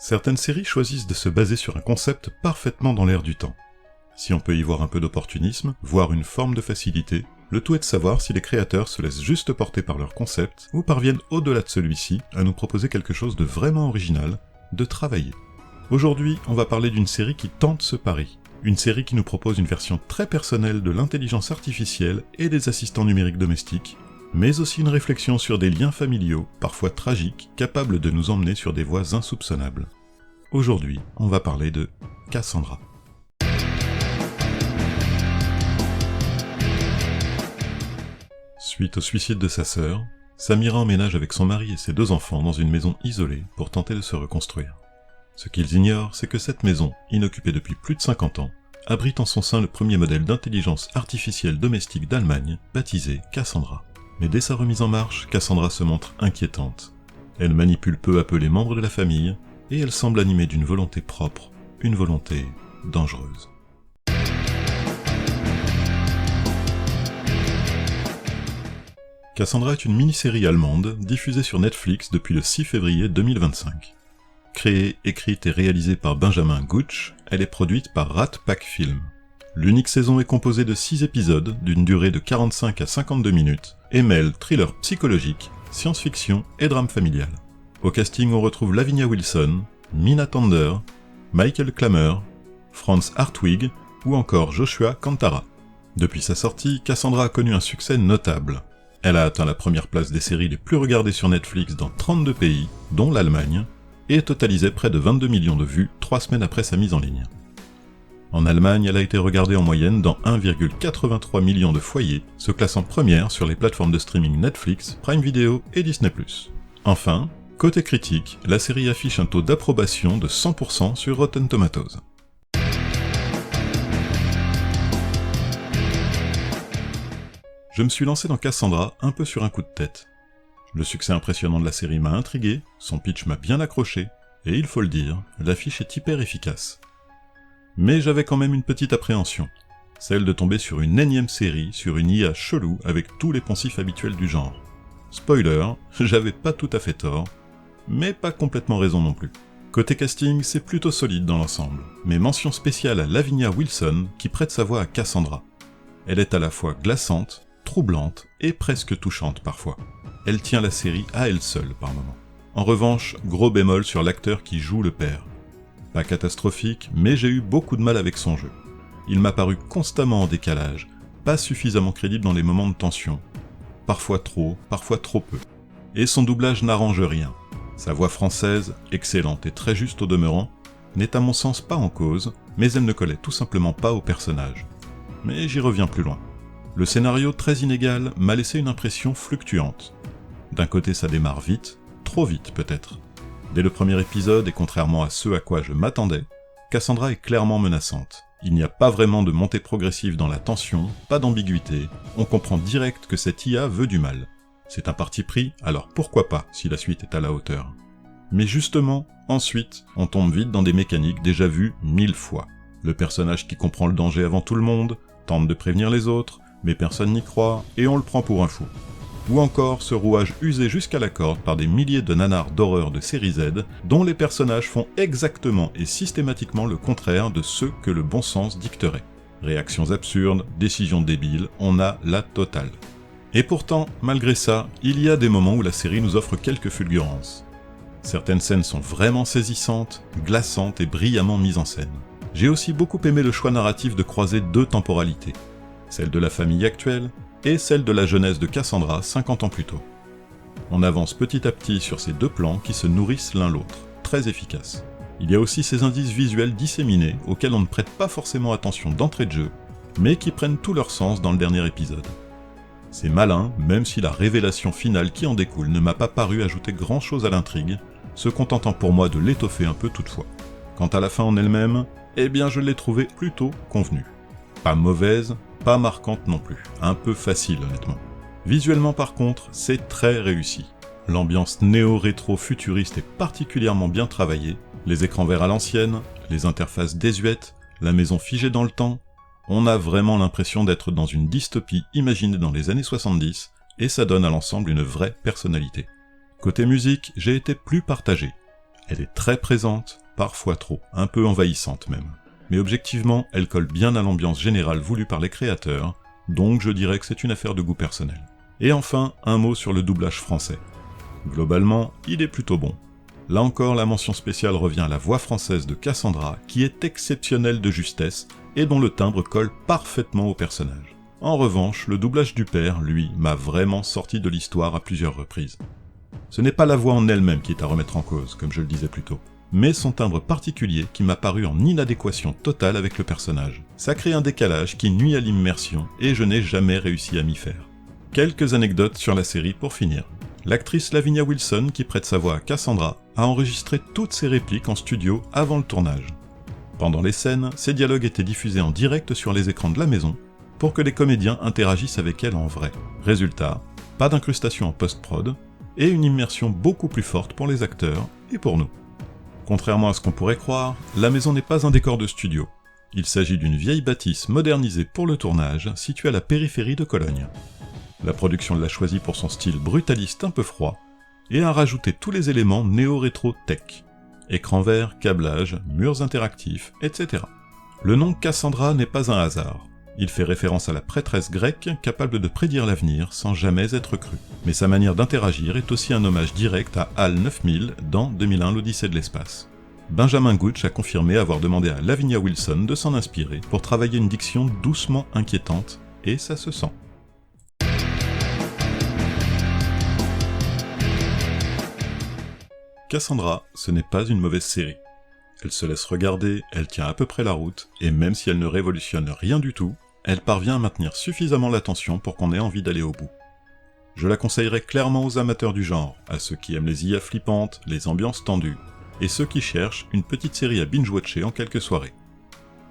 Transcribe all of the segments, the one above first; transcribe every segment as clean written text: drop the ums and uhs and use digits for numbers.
Certaines séries choisissent de se baser sur un concept parfaitement dans l'air du temps. Si on peut y voir un peu d'opportunisme, voire une forme de facilité, le tout est de savoir si les créateurs se laissent juste porter par leur concept ou parviennent au-delà de celui-ci à nous proposer quelque chose de vraiment original, de travailler. Aujourd'hui, on va parler d'une série qui tente ce pari. Une série qui nous propose une version très personnelle de l'intelligence artificielle et des assistants numériques domestiques, mais aussi une réflexion sur des liens familiaux, parfois tragiques, capables de nous emmener sur des voies insoupçonnables. Aujourd'hui, on va parler de Cassandra. Suite au suicide de sa sœur, Samira emménage avec son mari et ses 2 enfants dans une maison isolée pour tenter de se reconstruire. Ce qu'ils ignorent, c'est que cette maison, inoccupée depuis plus de 50 ans, abrite en son sein le premier modèle d'intelligence artificielle domestique d'Allemagne, baptisé Cassandra. Mais dès sa remise en marche, Cassandra se montre inquiétante. Elle manipule peu à peu les membres de la famille, et elle semble animée d'une volonté propre, une volonté dangereuse. Cassandra est une mini-série allemande diffusée sur Netflix depuis le 6 février 2025. Créée, écrite et réalisée par Benjamin Gutsch, elle est produite par Rat Pack Film. L'unique saison est composée de 6 épisodes d'une durée de 45 à 52 minutes et mêle thriller psychologique, science-fiction et drame familial. Au casting, on retrouve Lavinia Wilson, Mina Thunder, Michael Klammer, Franz Hartwig ou encore Joshua Kantara. Depuis sa sortie, Cassandra a connu un succès notable. Elle a atteint la première place des séries les plus regardées sur Netflix dans 32 pays, dont l'Allemagne, et totalisait près de 22 millions de vues 3 semaines après sa mise en ligne. En Allemagne, elle a été regardée en moyenne dans 1,83 million de foyers, se classant première sur les plateformes de streaming Netflix, Prime Video et Disney+. Enfin, côté critique, la série affiche un taux d'approbation de 100% sur Rotten Tomatoes. Je me suis lancé dans Cassandra un peu sur un coup de tête. Le succès impressionnant de la série m'a intrigué, son pitch m'a bien accroché, et il faut le dire, l'affiche est hyper efficace. Mais j'avais quand même une petite appréhension, celle de tomber sur une énième série, sur une IA chelou avec tous les poncifs habituels du genre. Spoiler, j'avais pas tout à fait tort, mais pas complètement raison non plus. Côté casting, c'est plutôt solide dans l'ensemble, mais mention spéciale à Lavinia Wilson qui prête sa voix à Cassandra. Elle est à la fois glaçante, troublante et presque touchante parfois. Elle tient la série à elle seule par moments. En revanche, gros bémol sur l'acteur qui joue le père. Pas catastrophique, mais j'ai eu beaucoup de mal avec son jeu. Il m'a paru constamment en décalage, pas suffisamment crédible dans les moments de tension. Parfois trop peu. Et son doublage n'arrange rien. Sa voix française, excellente et très juste au demeurant, n'est à mon sens pas en cause, mais elle ne collait tout simplement pas au personnage. Mais j'y reviens plus loin. Le scénario très inégal m'a laissé une impression fluctuante. D'un côté ça démarre vite, trop vite peut-être. Dès le premier épisode, et contrairement à ce à quoi je m'attendais, Cassandra est clairement menaçante. Il n'y a pas vraiment de montée progressive dans la tension, pas d'ambiguïté, on comprend direct que cette IA veut du mal. C'est un parti pris, alors pourquoi pas si la suite est à la hauteur. Mais justement, ensuite, on tombe vite dans des mécaniques déjà vues 1000 fois. Le personnage qui comprend le danger avant tout le monde, tente de prévenir les autres, mais personne n'y croit, et on le prend pour un fou. Ou encore ce rouage usé jusqu'à la corde par des milliers de nanars d'horreur de série Z, dont les personnages font exactement et systématiquement le contraire de ce que le bon sens dicterait. Réactions absurdes, décisions débiles, on a la totale. Et pourtant, malgré ça, il y a des moments où la série nous offre quelques fulgurances. Certaines scènes sont vraiment saisissantes, glaçantes et brillamment mises en scène. J'ai aussi beaucoup aimé le choix narratif de croiser 2 temporalités, celle de la famille actuelle, et celle de la jeunesse de Cassandra 50 ans plus tôt. On avance petit à petit sur ces 2 plans qui se nourrissent l'un l'autre, très efficaces. Il y a aussi ces indices visuels disséminés auxquels on ne prête pas forcément attention d'entrée de jeu, mais qui prennent tout leur sens dans le dernier épisode. C'est malin, même si la révélation finale qui en découle ne m'a pas paru ajouter grand chose à l'intrigue, se contentant pour moi de l'étoffer un peu toutefois. Quant à la fin en elle-même, eh bien je l'ai trouvée plutôt convenue. Pas mauvaise, pas marquante non plus, un peu facile honnêtement. Visuellement par contre, c'est très réussi. L'ambiance néo-rétro-futuriste est particulièrement bien travaillée, les écrans verts à l'ancienne, les interfaces désuètes, la maison figée dans le temps, on a vraiment l'impression d'être dans une dystopie imaginée dans les années 70, et ça donne à l'ensemble une vraie personnalité. Côté musique, j'ai été plus partagé. Elle est très présente, parfois trop, un peu envahissante même. Mais objectivement, elle colle bien à l'ambiance générale voulue par les créateurs, donc je dirais que c'est une affaire de goût personnel. Et enfin, un mot sur le doublage français. Globalement, il est plutôt bon. Là encore, la mention spéciale revient à la voix française de Cassandra, qui est exceptionnelle de justesse, et dont le timbre colle parfaitement au personnage. En revanche, le doublage du père, lui, m'a vraiment sorti de l'histoire à plusieurs reprises. Ce n'est pas la voix en elle-même qui est à remettre en cause, comme je le disais plus tôt, mais son timbre particulier qui m'a paru en inadéquation totale avec le personnage. Ça crée un décalage qui nuit à l'immersion, et je n'ai jamais réussi à m'y faire. Quelques anecdotes sur la série pour finir. L'actrice Lavinia Wilson, qui prête sa voix à Cassandra, a enregistré toutes ses répliques en studio avant le tournage. Pendant les scènes, ces dialogues étaient diffusés en direct sur les écrans de la maison, pour que les comédiens interagissent avec elle en vrai. Résultat, pas d'incrustation en post-prod, et une immersion beaucoup plus forte pour les acteurs et pour nous. Contrairement à ce qu'on pourrait croire, la maison n'est pas un décor de studio. Il s'agit d'une vieille bâtisse modernisée pour le tournage, située à la périphérie de Cologne. La production l'a choisie pour son style brutaliste un peu froid, et a rajouté tous les éléments néo-rétro-tech. Écran vert, câblage, murs interactifs, etc. Le nom Cassandra n'est pas un hasard. Il fait référence à la prêtresse grecque capable de prédire l'avenir sans jamais être crue. Mais sa manière d'interagir est aussi un hommage direct à HAL 9000 dans 2001 l'Odyssée de l'espace. Benjamin Gooch a confirmé avoir demandé à Lavinia Wilson de s'en inspirer pour travailler une diction doucement inquiétante, et ça se sent. Cassandra, ce n'est pas une mauvaise série. Elle se laisse regarder, elle tient à peu près la route, et même si elle ne révolutionne rien du tout, elle parvient à maintenir suffisamment l'attention pour qu'on ait envie d'aller au bout. Je la conseillerais clairement aux amateurs du genre, à ceux qui aiment les IA flippantes, les ambiances tendues, et ceux qui cherchent une petite série à binge-watcher en quelques soirées.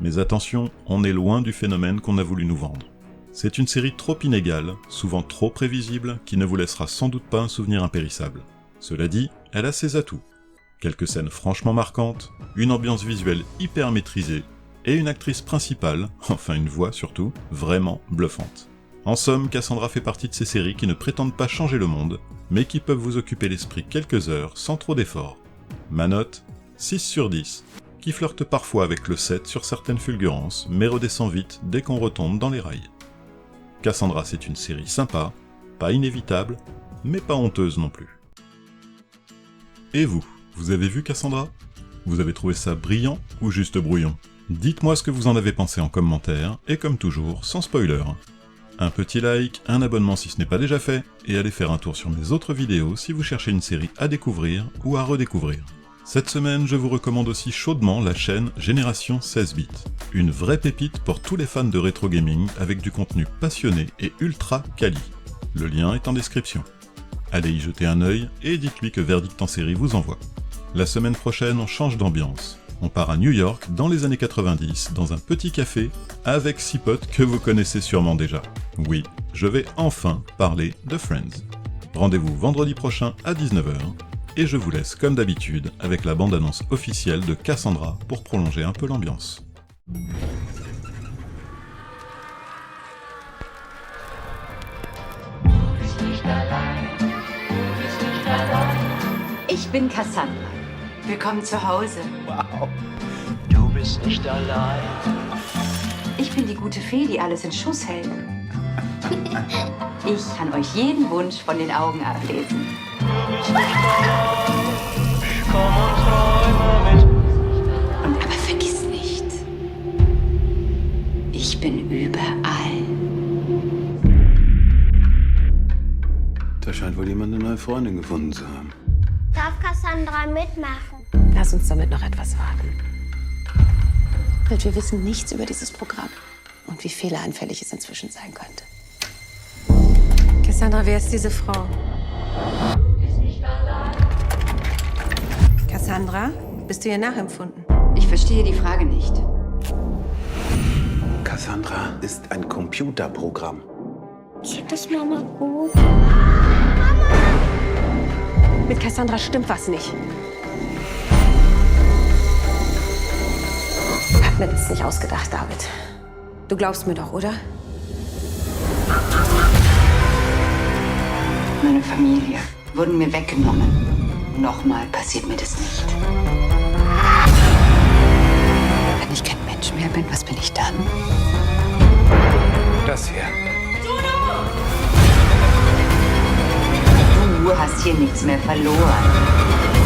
Mais attention, on est loin du phénomène qu'on a voulu nous vendre. C'est une série trop inégale, souvent trop prévisible, qui ne vous laissera sans doute pas un souvenir impérissable. Cela dit, elle a ses atouts. Quelques scènes franchement marquantes, une ambiance visuelle hyper maîtrisée, et une actrice principale, enfin une voix surtout, vraiment bluffante. En somme, Cassandra fait partie de ces séries qui ne prétendent pas changer le monde, mais qui peuvent vous occuper l'esprit quelques heures sans trop d'efforts. Ma note, 6 sur 10, qui flirte parfois avec le 7 sur certaines fulgurances, mais redescend vite dès qu'on retombe dans les rails. Cassandra, c'est une série sympa, pas inévitable, mais pas honteuse non plus. Et vous avez vu Cassandra ? Vous avez trouvé ça brillant ou juste brouillon ? Dites-moi ce que vous en avez pensé en commentaire, et comme toujours, sans spoiler. Un petit like, un abonnement si ce n'est pas déjà fait, et allez faire un tour sur mes autres vidéos si vous cherchez une série à découvrir ou à redécouvrir. Cette semaine, je vous recommande aussi chaudement la chaîne Génération 16 bits. Une vraie pépite pour tous les fans de rétro gaming avec du contenu passionné et ultra quali. Le lien est en description. Allez y jeter un œil et dites-lui que Verdict en série vous envoie. La semaine prochaine, on change d'ambiance. On part à New York dans les années 90, dans un petit café, avec 6 potes que vous connaissez sûrement déjà. Oui, je vais enfin parler de Friends. Rendez-vous vendredi prochain à 19h, et je vous laisse comme d'habitude avec la bande-annonce officielle de Cassandra pour prolonger un peu l'ambiance. Ich bin Cassandra. Willkommen zu Hause. Wow, du bist nicht allein. Ich bin die gute Fee, die alles in Schuss hält. Ich kann euch jeden Wunsch von den Augen ablesen. Du bist nicht allein. Komm und träume mit. Und aber vergiss nicht, ich bin überall. Da scheint wohl jemand eine neue Freundin gefunden zu haben. Darf Cassandra mitmachen? Lass uns damit noch etwas warten. Weil wir wissen nichts über dieses Programm und wie fehleranfällig es inzwischen sein könnte. Cassandra, wer ist diese Frau? Cassandra, bist du ihr nachempfunden? Ich verstehe die Frage nicht. Cassandra ist ein Computerprogramm. Geht es Mama gut? Mit Cassandra stimmt was nicht. Hab mir das nicht ausgedacht, David. Du glaubst mir doch, oder? Meine Familie wurden mir weggenommen. nochmal passiert mir das nicht. Wenn ich kein Mensch mehr bin, was bin ich dann? Das hier. Du hast hier nichts mehr verloren.